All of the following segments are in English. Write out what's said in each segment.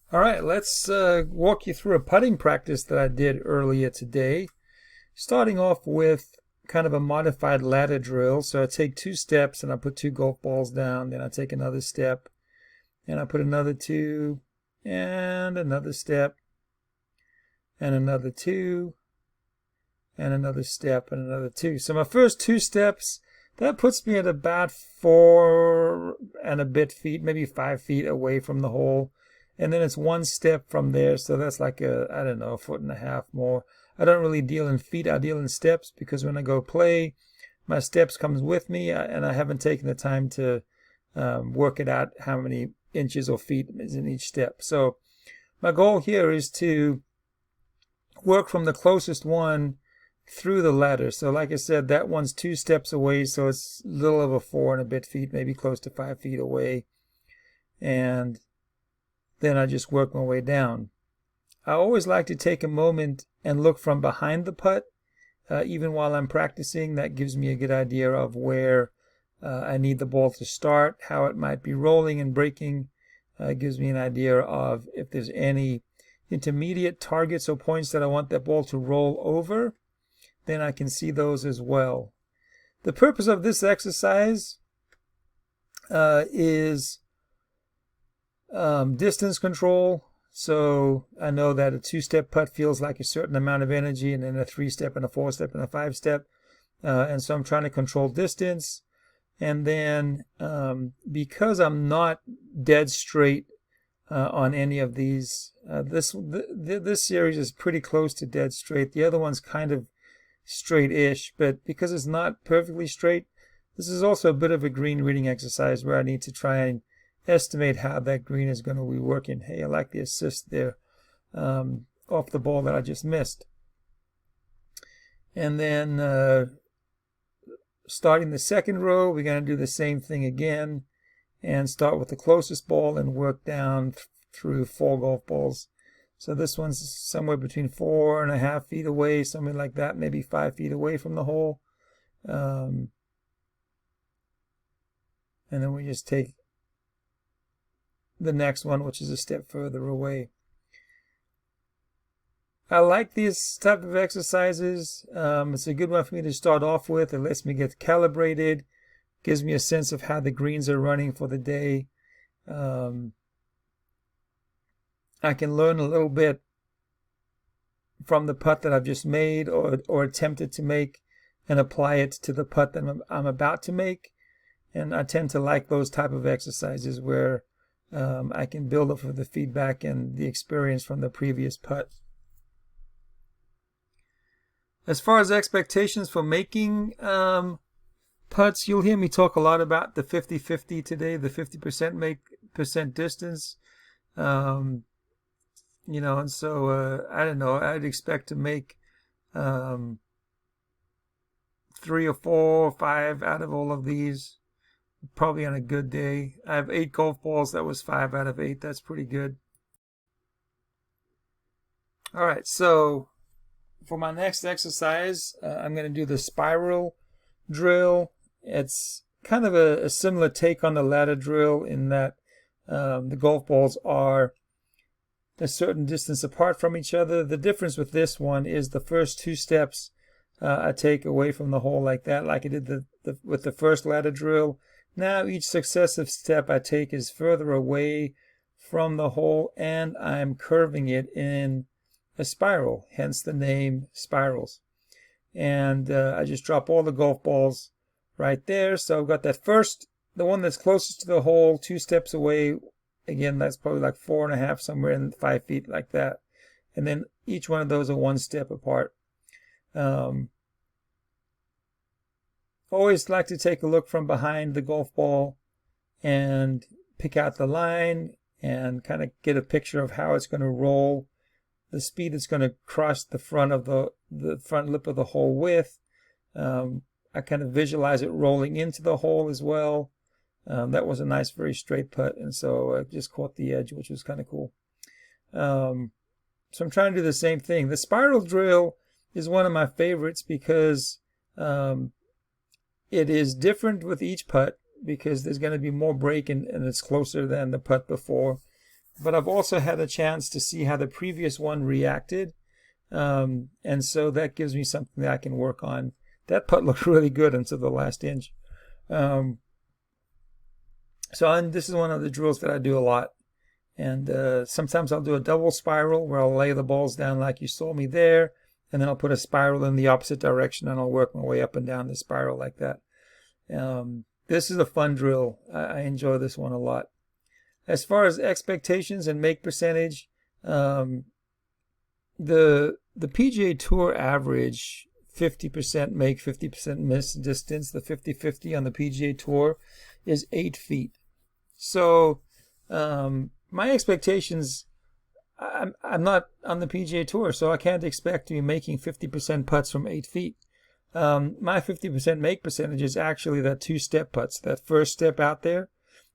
All right, let's walk you through a putting practice that I did earlier today. Starting off with kind of a modified ladder drill. So I take 2 steps and I put 2 golf balls down. Then I take another step and I put another 2 and another step and another 2 and another step and another 2. So my first 2 steps, that puts me at about 4 and a bit feet, maybe 5 feet away from the hole. And then it's 1 step from there, so that's like I don't know, a foot and a half more. I don't really deal in feet, I deal in steps, because when I go play, my steps comes with me, and I haven't taken the time to work it out how many inches or feet is in each step. So my goal here is to work from the closest one through the ladder. So like I said, that one's 2 steps away, so it's a little over 4 and a bit feet, maybe close to 5 feet away. And then I just work my way down. I always like to take a moment and look from behind the putt, even while I'm practicing. That gives me a good idea of where I need the ball to start, how it might be rolling and breaking. It gives me an idea of if there's any intermediate targets or points that I want that ball to roll over, then I can see those as well. The purpose of this exercise is distance control. So I know that a 2-step putt feels like a certain amount of energy, and then a 3-step and a 4-step and a 5-step. And so I'm trying to control distance. And then because I'm not dead straight on any of these, this series is pretty close to dead straight. The other one's kind of straight-ish, but because it's not perfectly straight, this is also a bit of a green reading exercise where I need to try and estimate how that green is going to be working. Hey, I like the assist there off the ball that I just missed. And then starting the second row, we're going to do the same thing again and start with the closest ball and work down through 4 golf balls. So this one's somewhere between 4.5 feet away, something like that, maybe 5 feet away from the hole. And then we just take the next one, which is a step further away. I like these type of exercises. It's a good one for me to start off with. It lets me get calibrated, gives me a sense of how the greens are running for the day. I can learn a little bit from the putt that I've just made or attempted to make and apply it to the putt that I'm about to make. And I tend to like those type of exercises where I can build up of the feedback and the experience from the previous putt. As far as expectations for making putts, you'll hear me talk a lot about the 50-50 today, the 50% distance. And so I don't know, I'd expect to make 3 or 4 or 5 out of all of these, probably on a good day. I have 8 golf balls. That was 5 out of 8. That's pretty good. All right, so for my next exercise, I'm going to do the spiral drill. It's kind of a similar take on the ladder drill in that the golf balls are a certain distance apart from each other. The difference with this one is the first 2 steps I take away from the hole like that, like I did with the first ladder drill. Now each successive step I take is further away from the hole, and I'm curving it in a spiral, hence the name spirals. And I just drop all the golf balls right there. So I've got that first, the one that's closest to the hole, 2 steps away. Again, that's probably like 4.5, somewhere in 5 feet like that. And then each one of those are 1 step apart. Always like to take a look from behind the golf ball and pick out the line and kind of get a picture of how it's going to roll, the speed it's going to cross the front of the front lip of the hole with. I kind of visualize it rolling into the hole as well. That was a nice, very straight putt, and so I just caught the edge, which was kind of cool. So I'm trying to do the same thing. The spiral drill is one of my favorites because it is different with each putt because there's going to be more break and it's closer than the putt before. but I've also had a chance to see how the previous one reacted. And so that gives me something that I can work on. That putt looked really good until the last inch. So this is one of the drills that I do a lot. And sometimes I'll do a double spiral where I'll lay the balls down like you saw me there, and then I'll put a spiral in the opposite direction, and I'll work my way up and down the spiral like that. This is a fun drill. I enjoy this one a lot. As far as expectations and make percentage, the PGA Tour average 50% make, 50% miss distance, the 50-50 on the PGA Tour is 8 feet. So my expectations, I'm not on the PGA Tour, so I can't expect to be making 50% putts from 8 feet. My 50% make percentage is actually that 2-step putts. That first step out there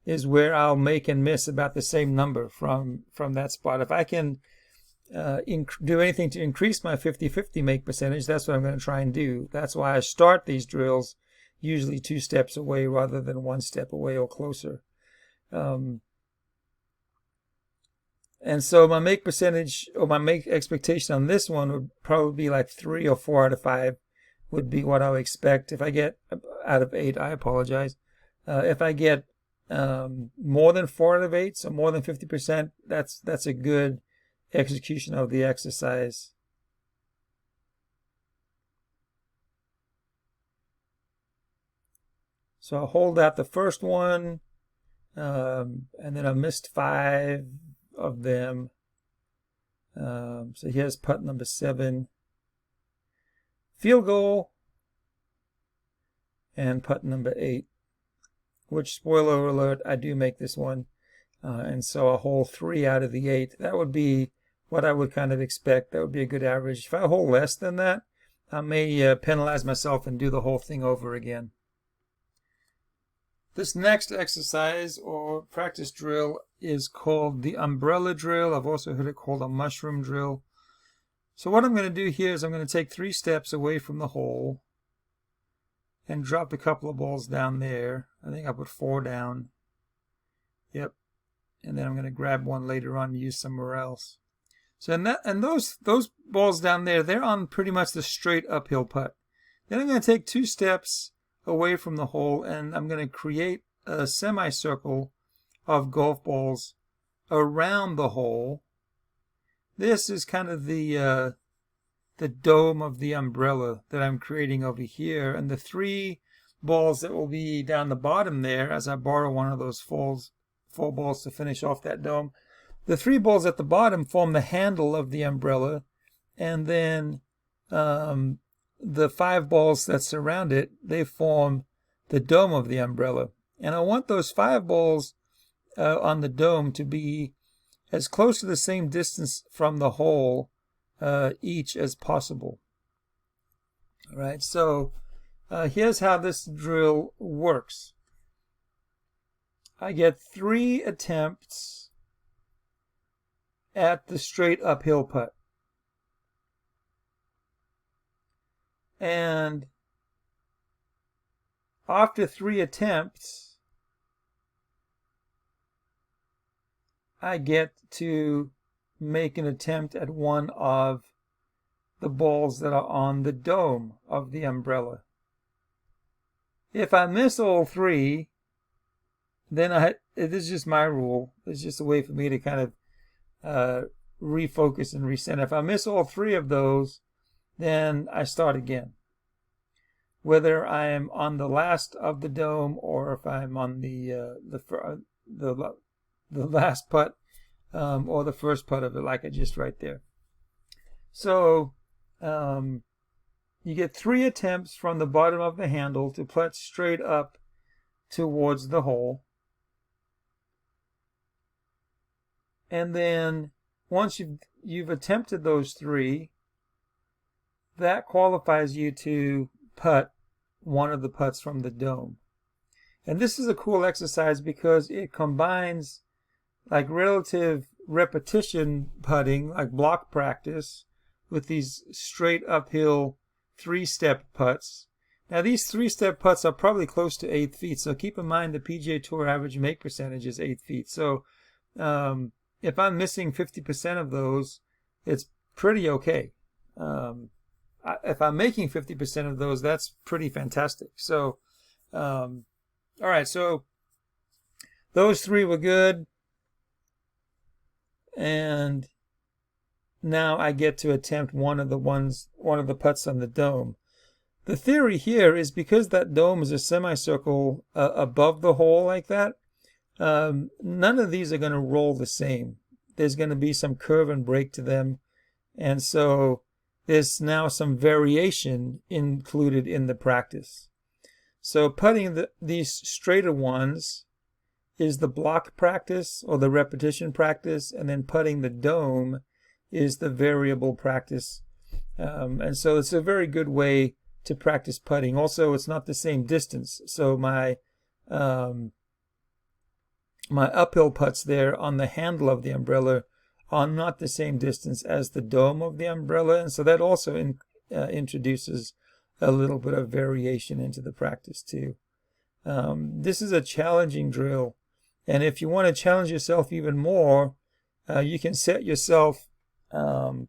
is where I'll make and miss about the same number from that spot. If I can do anything to increase my 50-50 make percentage, that's what I'm going to try and do. That's why I start these drills usually 2 steps away rather than 1 step away or closer. And so my make percentage, or my make expectation on this one would probably be like 3 or 4 out of 5 would be what I would expect. If I get out of 8, I apologize. If I get more than 4 out of 8, so more than 50%, that's a good execution of the exercise. So I'll hold out the first one, and then I missed 5 of them. So here's putt number 7. Field goal, and putt number 8, which, spoiler alert, I do make this one. And so a hole 3 out of the 8. That would be what I would kind of expect. That would be a good average. If I hole less than that, I may penalize myself and do the whole thing over again. This next exercise or practice drill is called the umbrella drill. I've also heard it called a mushroom drill. So what I'm going to do here is I'm going to take 3 steps away from the hole and drop a couple of balls down there. I think I put 4 down. Yep. And then I'm going to grab one later on and use somewhere else. So those balls down there, they're on pretty much the straight uphill putt. Then I'm going to take 2 steps away from the hole, and I'm going to create a semicircle of golf balls around the hole. This is kind of the dome of the umbrella that I'm creating over here, and the 3 balls that will be down the bottom there, as I borrow one of those 4 balls to finish off that dome. The 3 balls at the bottom form the handle of the umbrella, and then the 5 balls that surround it, they form the dome of the umbrella. And I want those 5 balls on the dome to be as close to the same distance from the hole each as possible. All right, so here's how this drill works. I get 3 attempts at the straight uphill putt. And after 3 attempts, I get to make an attempt at one of the balls that are on the dome of the umbrella. If I miss all 3, then this is just my rule. It's just a way for me to kind of refocus and recenter. If I miss all 3 of those, then I start again. Whether I am on the last of the dome or if I'm on the last putt or the first putt of it, like I just right there. So you get 3 attempts from the bottom of the handle to putt straight up towards the hole. And then once you've attempted those 3, that qualifies you to putt one of the putts from the dome. And this is a cool exercise because it combines like relative repetition putting, like block practice, with these straight uphill 3-step putts. Now these 3-step putts are probably close to 8 feet, so keep in mind the PGA Tour average make percentage is 8 feet. So if I'm missing 50% of those, it's pretty okay. If I'm making 50% of those, that's pretty fantastic. So, all right, so those three were good. And now I get to attempt one of the putts on the dome. The theory here is because that dome is a semicircle above the hole like that, none of these are going to roll the same. There's going to be some curve and break to them. And so there's now some variation included in the practice. So putting these straighter ones is the block practice or the repetition practice, and then putting the dome is the variable practice. And so it's a very good way to practice putting. Also, it's not the same distance. So my uphill putts there on the handle of the umbrella are not the same distance as the dome of the umbrella, and so that also introduces a little bit of variation into the practice too. This is a challenging drill, and if you want to challenge yourself even more, you can set yourself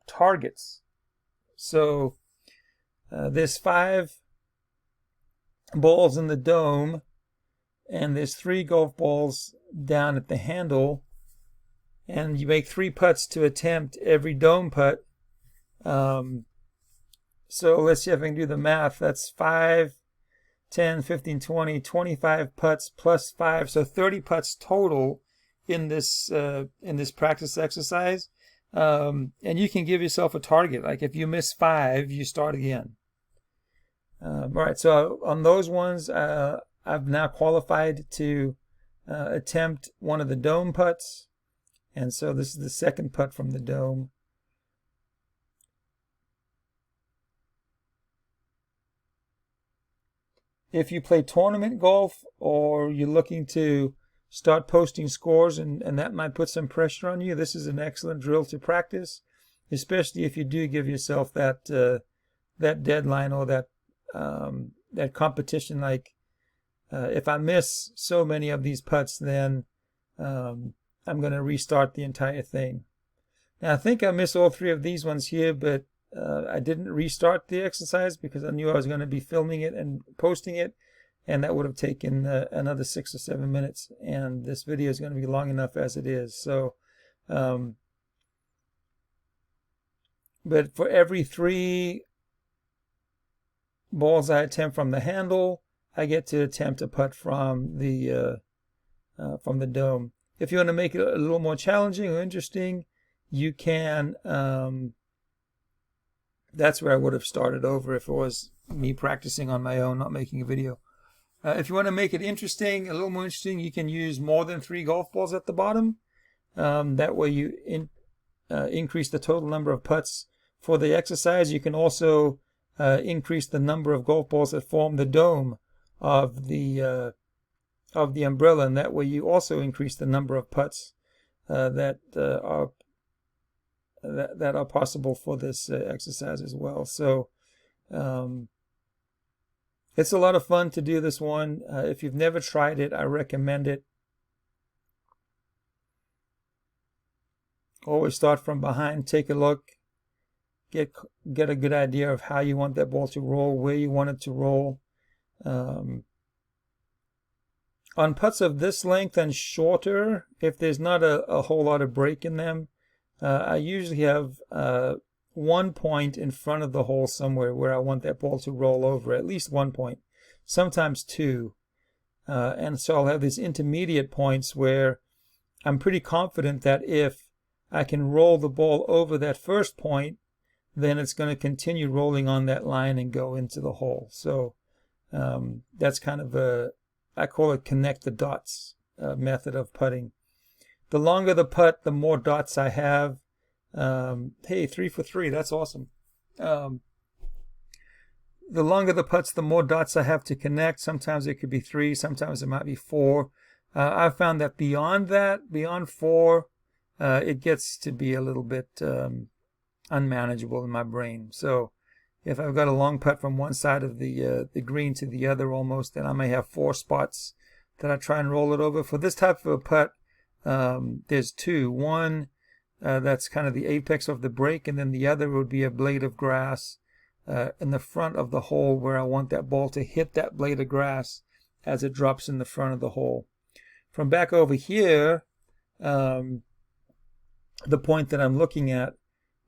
targets. So there's 5 balls in the dome, and there's 3 golf balls down at the handle, and you make 3 putts to attempt every dome putt. So let's see if I can do the math. That's 5, 10, 15, 20, 25 putts plus 5, so 30 putts total in this practice exercise. And you can give yourself a target. Like if you miss 5, you start again. All right, so on those ones, I've now qualified to attempt one of the dome putts. And so this is the second putt from the dome. If you play tournament golf or you're looking to start posting scores and that might put some pressure on you, this is an excellent drill to practice, especially if you do give yourself that deadline or that competition. Like if I miss so many of these putts, then I'm going to restart the entire thing. Now I think I missed all 3 of these ones here, but I didn't restart the exercise because I knew I was going to be filming it and posting it, and that would have taken another 6 or 7 minutes, and this video is going to be long enough as it is. So but for every 3 balls I attempt from the handle, I get to attempt a putt from the dome. If you want to make it a little more challenging or interesting, you can, that's where I would have started over if it was me practicing on my own, not making a video. If you want to make it interesting, a little more interesting, you can use more than 3 golf balls at the bottom. That way you increase the total number of putts for the exercise. You can also increase the number of golf balls that form the dome of the umbrella, and that way you also increase the number of putts that are possible for this exercise as well. So it's a lot of fun to do this one. If you've never tried it, I recommend it. Always start from behind, take a look, get a good idea of how you want that ball to roll, where you want it to roll. On putts of this length and shorter, if there's not a whole lot of break in them, I usually have 1 point in front of the hole somewhere where I want that ball to roll over, at least 1 point, sometimes 2. And so I'll have these intermediate points where I'm pretty confident that if I can roll the ball over that first point, then it's going to continue rolling on that line and go into the hole. So that's kind of I call it connect the dots method of putting. The longer the putt, the more dots I have. Hey, 3 for 3, that's awesome. The longer the putts, the more dots I have to connect. Sometimes it could be 3, sometimes it might be 4. I've found that beyond 4, it gets to be a little bit unmanageable in my brain. So if I've got a long putt from one side of the green to the other almost, then I may have 4 spots that I try and roll it over. For this type of a putt, there's two. One that's kind of the apex of the break, and then the other would be a blade of grass in the front of the hole where I want that ball to hit that blade of grass as it drops in the front of the hole. From back over here, the point that I'm looking at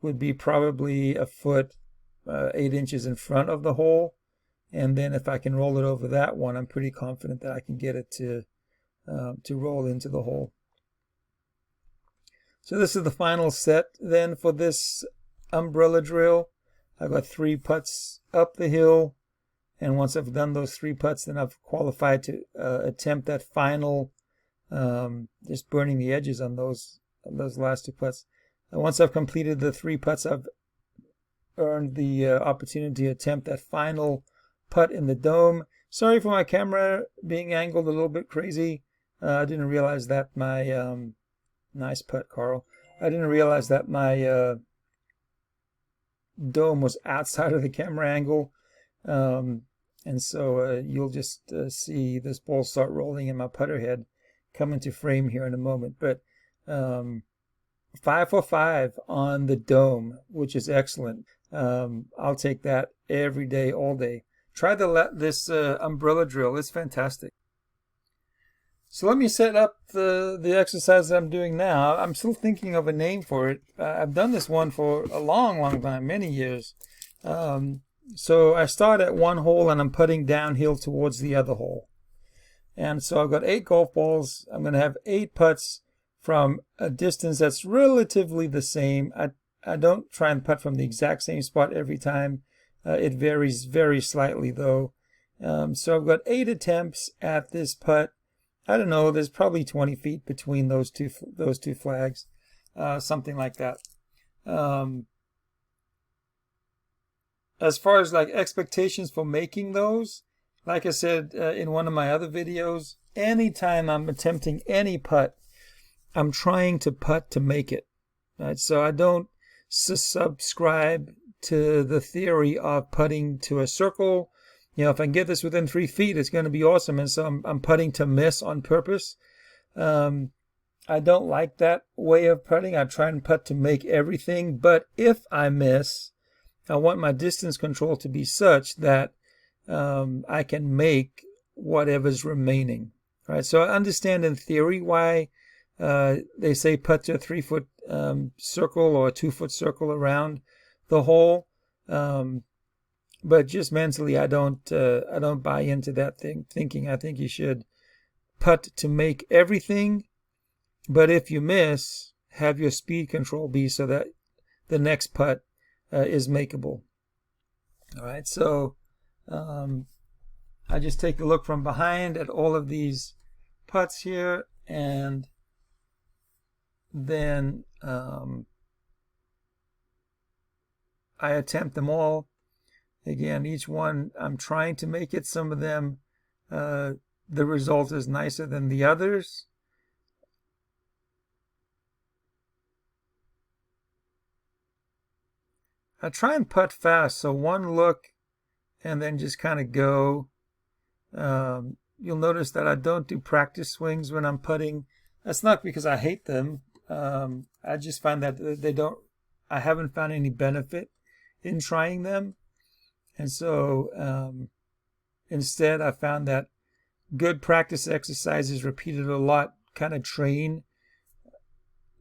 would be probably a foot, 8 inches in front of the hole. And then if I can roll it over that one, I'm pretty confident that I can get it to roll into the hole. So this is the final set then for this umbrella drill. I've got 3 putts up the hill, and once I've done those 3 putts, then I've qualified to attempt that final, just burning the edges on those last 2 putts. And once I've completed the 3 putts, I've earned the opportunity to attempt that final putt in the dome. Sorry for my camera being angled a little bit crazy. I didn't realize that my nice putt, Karl. I didn't realize that my dome was outside of the camera angle, and so you'll just see this ball start rolling and my putter head come into frame here in a moment. But 5 for 5 on the dome, which is excellent. I'll take that every day, all day. Try this umbrella drill. It's fantastic. So let me set up the exercise that I'm doing now. I'm still thinking of a name for it. I've done this one for a long, long time, many years. So I start at one hole and I'm putting downhill towards the other hole. And so I've got 8 golf balls. I'm going to have 8 putts from a distance that's relatively the same. I don't try and putt from the exact same spot every time. It varies very slightly though. So I've got 8 attempts at this putt. I don't know, there's probably 20 feet between those two flags, something like that. As far as like expectations for making those, like I said in one of my other videos, anytime I'm attempting any putt, I'm trying to putt to make it. Right? So I don't subscribe to the theory of putting to a circle. You know, if I can get this within 3 feet, it's going to be awesome. And so I'm putting to miss on purpose. I don't like that way of putting. I try and putt to make everything. But if I miss, I want my distance control to be such that I can make whatever's remaining. Right? So I understand in theory why they say putt to a 3-foot circle or a 2-foot circle around the hole. But just mentally, I don't buy into that thinking. I think you should putt to make everything, but if you miss, have your speed control be so that the next putt is makeable. All right, so I just take a look from behind at all of these putts here, and then I attempt them all. Again, each one I'm trying to make it. Some of them, the result is nicer than the others. I try and putt fast, so one look and then just kind of go. You'll notice that I don't do practice swings when I'm putting. That's not because I hate them. I just find that I haven't found any benefit in trying them. And so instead, I found that good practice exercises repeated a lot kind of train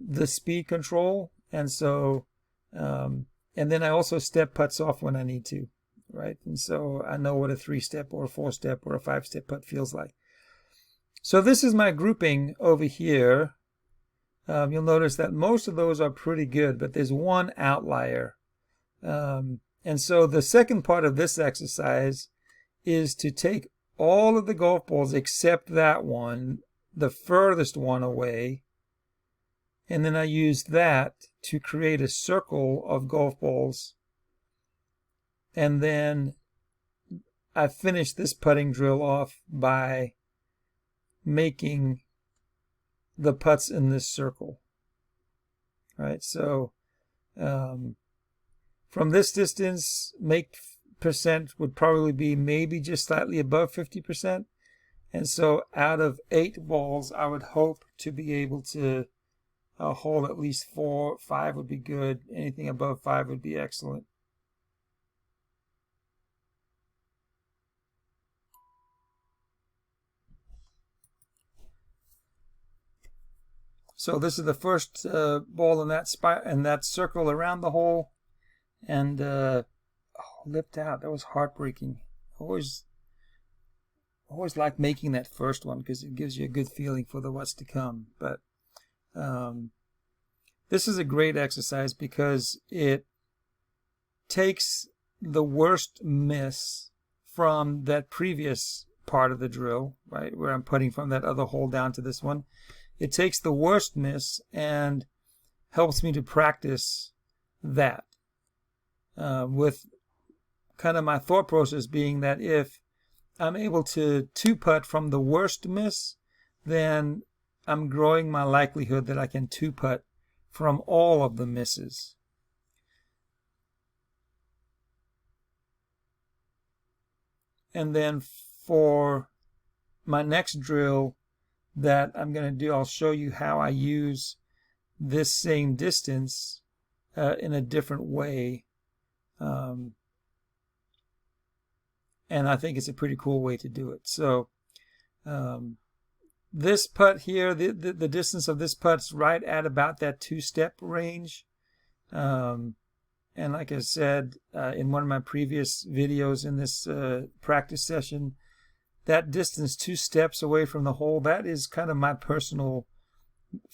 the speed control. And so, and then I also step putts off when I need to, right? And so I know what a 3-step or a 4-step or a 5-step putt feels like. So this is my grouping over here. You'll notice that most of those are pretty good, but there's one outlier. And so the second part of this exercise is to take all of the golf balls except that one, the furthest one away, and then I use that to create a circle of golf balls. And then I finish this putting drill off by making the putts in this circle. All right, so from this distance, make percent would probably be maybe just slightly above 50%. And so out of 8 balls, I would hope to be able to hold at least 4. 5 would be good. Anything above 5 would be excellent. So this is the first ball in that circle around the hole, and lipped out. That was heartbreaking. Always like making that first one because it gives you a good feeling for the what's to come. But this is a great exercise because it takes the worst miss from that previous part of the drill, right, where I'm putting from that other hole down to this one. It takes the worst miss and helps me to practice that, with kind of my thought process being that if I'm able to two-putt from the worst miss, then I'm growing my likelihood that I can two-putt from all of the misses. And then for my next drill that I'm going to do, I'll show you how I use this same distance in a different way. And I think it's a pretty cool way to do it. So this putt here, the distance of this putt's right at about that 2-step range. And like I said in one of my previous videos in this practice session, that distance 2 steps away from the hole, that is kind of my personal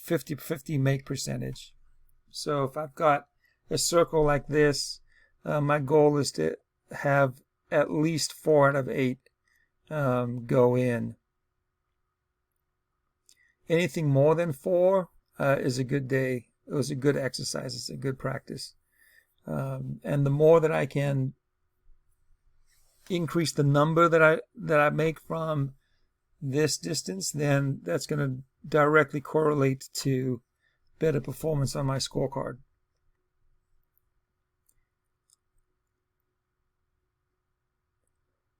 50-50 make percentage. So if I've got a circle like this, my goal is to have at least 4 out of 8 go in. Anything more than 4 is a good day. It was a good exercise. It's a good practice. And the more that I can increase the number that I make from this distance, then that's going to directly correlate to better performance on my scorecard.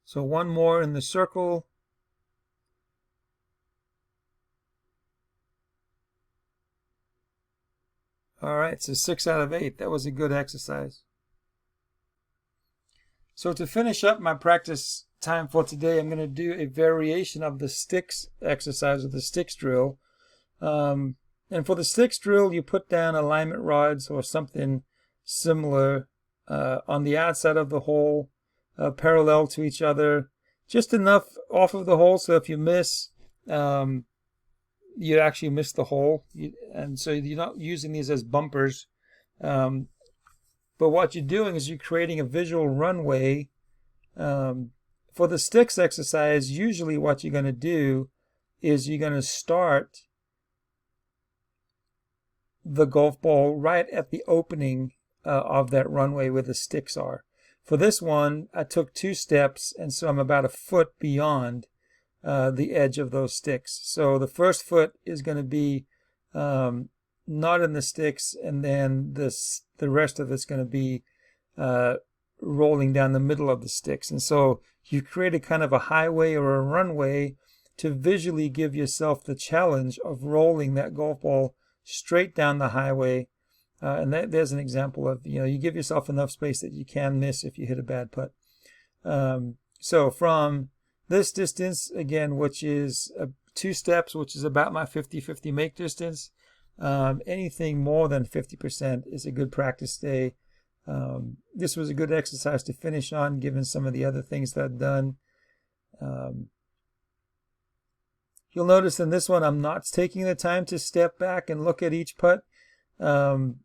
So one more in the circle. All right, so 6 out of 8. That was a good exercise. So to finish up my practice time for today, I'm going to do a variation of the sticks exercise, or the sticks drill. And for the sticks drill, you put down alignment rods or something similar on the outside of the hole, parallel to each other, just enough off of the hole so if you miss, you actually miss the hole. And so you're not using these as bumpers. But what you're doing is you're creating a visual runway. For the sticks exercise, usually what you're going to do is you're going to start the golf ball right at the opening of that runway where the sticks are. For this one, I took 2 steps, and so I'm about 1 foot beyond the edge of those sticks. So the first foot is going to be not in the sticks, and then the rest of it's going to be rolling down the middle of the sticks. And so you create a kind of a highway or a runway to visually give yourself the challenge of rolling that golf ball straight down the highway. And there's an example of, you give yourself enough space that you can miss if you hit a bad putt. So from this distance, again, which is 2 steps, which is about my 50-50 make distance, anything more than 50% is a good practice day. This was a good exercise to finish on, given some of the other things that I've done. You'll notice in this one, I'm not taking the time to step back and look at each putt,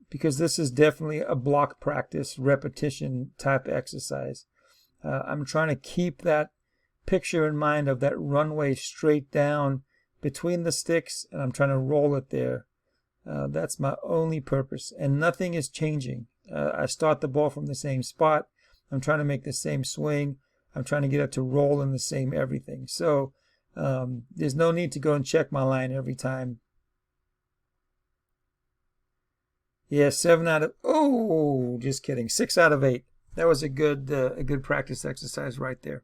because this is definitely a block practice, repetition type exercise. I'm trying to keep that picture in mind of that runway straight down between the sticks, and I'm trying to roll it there. That's my only purpose, and nothing is changing. I start the ball from the same spot. I'm trying to make the same swing. I'm trying to get it to roll in the same everything. So there's no need to go and check my line every time. Yeah, 7 out of, oh, just kidding, 6 out of 8. That was a good practice exercise right there.